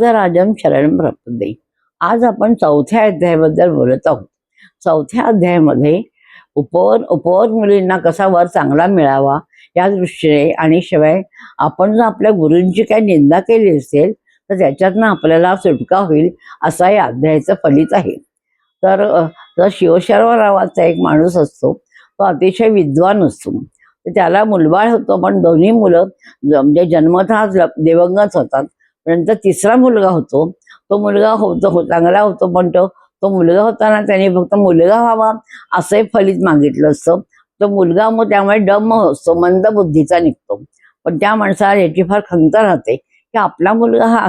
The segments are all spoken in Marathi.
राजम शरणं प्रपद्ये. आज आपण चौथ्या अध्यायाबद्दल बोलत आहोत. चौथ्या अध्यायामध्ये उपवर मुलींना कसा वर चांगला मिळावा या दृष्टीने, आणि शिवाय आपण जर आपल्या गुरूंची काही निंदा केली असेल तर त्याच्यातनं आपल्याला सुटका होईल असा या अध्यायाचं फलित आहे. तर शिवशर्मा नावाचा एक माणूस असतो, तो अतिशय विद्वान असतो. तर त्याला मुलबाळ होतो, पण दोन्ही मुलं म्हणजे जन्मतः दिवंगत होतात. नंतर तिसरा मुलगा होतो, तो मुलगा चांगला होतो, पण तो मुलगा होताना त्याने फक्त मुलगा व्हावा असं एक फलित मागितलं असतं. तो मुलगा मग त्यामुळे डम्म असतो, मंद बुद्धीचा निघतो. पण त्या माणसाला याची फार खंत राहते की आपला मुलगा हा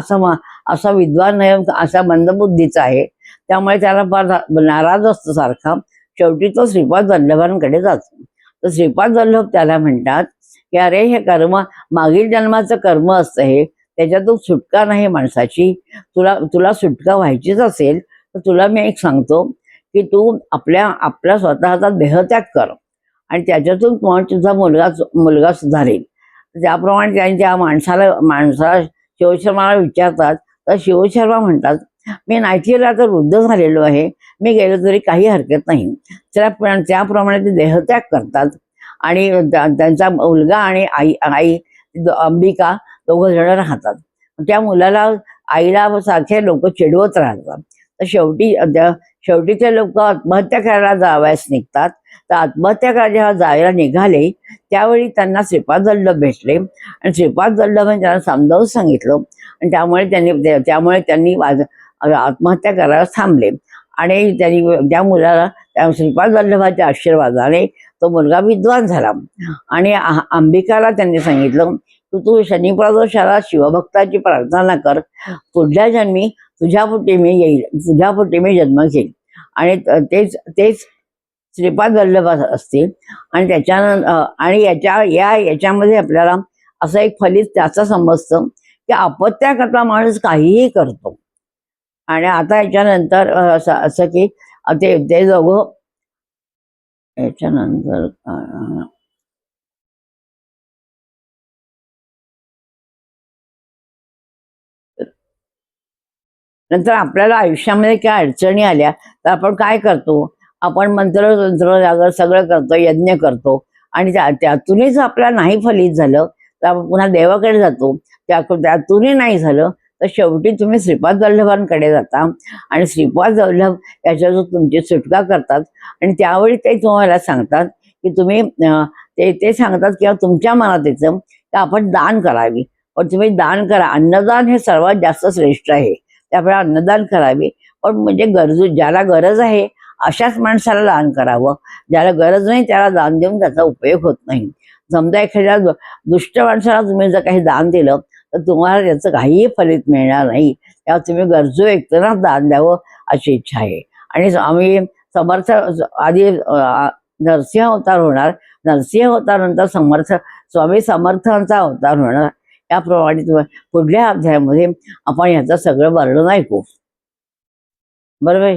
असा विद्वान नाही, असा मंदबुद्धीचा आहे. त्यामुळे त्याला फार नाराज असतो सारखा. शेवटी तो श्रीपाद वल्लभांकडे जातो. तर श्रीपाद वल्लभ त्याला म्हणतात की अरे, हे कर्म मागील जन्माचं कर्म असतं, हे त्याच्यातून सुटका नाही माणसाची. तुला सुटका व्हायचीच असेल तर तुला मी एक सांगतो की तू आपला स्वतःचा देहत्याग कर आणि त्याच्यातून तुझा मुलगा सुधारेल. त्याप्रमाणे त्यांच्या माणसाला शिवशर्माला विचारतात. तर शिवशर्मा म्हणतात, मी नाहीतीला तर वृद्ध झालेलो आहे, मी गेलो तरी काही हरकत नाही. त्याप्रमाणे ते देहत्याग करतात आणि त्यांचा मुलगा आणि आई अंबिका दोघं जण राहतात. त्या मुलाला आईला सारखे लोक चिडवत राहतात. तर शेवटी ते लोक आत्महत्या करायला जावयास निघतात. तर आत्महत्या करायला जेव्हा जायला निघाले त्यावेळी त्यांना श्रीपाद वल्लभ भेटले आणि श्रीपाद वल्लभांनी त्यांना समजावून सांगितलं आणि त्यामुळे त्यांनी आत्महत्या करायला थांबले. आणि त्या मुलाला त्या श्रीपाद वल्लभाच्या आशीर्वादाने तो मुलगा विद्वान झाला. आणि अंबिकाला त्यांनी सांगितलं, तू शनिप्रदोषाला शिवभक्ताची प्रार्थना कर, पुढल्या जन्मी तुझ्या पोटी मी येईल, तुझ्या पोटी मी जन्म घेईल. आणि तेच श्रीपाद वल्लभ असतील. आणि आणि याच्यामध्ये आपल्याला असं एक फलित त्याचं समजतं की अपत्याकरता माणूस काहीही करतो. आणि आता याच्यानंतर असं की ते दोघं याच्यानंतर नंतर आपल्याला आयुष्यामध्ये काय अडचणी आल्या तर आपण काय करतो, आपण मंत्र जागर सगळं करतो, यज्ञ करतो. आणि त्यातूनही जर आपल्याला नाही फलित झालं तर आपण पुन्हा देवाकडे जातो. त्यातूनही नाही झालं तर शेवटी तुम्ही श्रीपाद वल्लभांकडे जाता आणि श्रीपाद वल्लभ याच्यातून तुमची सुटका करतात. आणि त्यावेळी ते तुम्हाला सांगतात की तुम्ही ते सांगतात किंवा तुमच्या मनात येतं की आपण दान करावी. पण तुम्ही दान करा, अन्नदान हे सर्वात जास्त श्रेष्ठ आहे. त्यामुळे अन्नदान करावे. पण म्हणजे ज्याला गरज आहे अशाच माणसाला दान करावं. ज्याला गरज नाही त्याला दान देऊन त्याचा उपयोग होत नाही. समजा एखाद्या दुष्ट माणसाला तुम्ही जर काही दान दिलं तर तुम्हाला त्याचं काहीही फलित मिळणार नाही. तेव्हा तुम्ही गरजू व्यक्तींना दान द्यावं अशी इच्छा आहे. आणि आम्ही समर्थ आधी नरसिंह अवतार होणार, नरसिंह अवतारानंतर स्वामी समर्थांचा अवतार होणार. त्याप्रमाणे पुढल्या अध्यायामध्ये आपण याचं सगळं वर्णन ऐकू. बरोबर.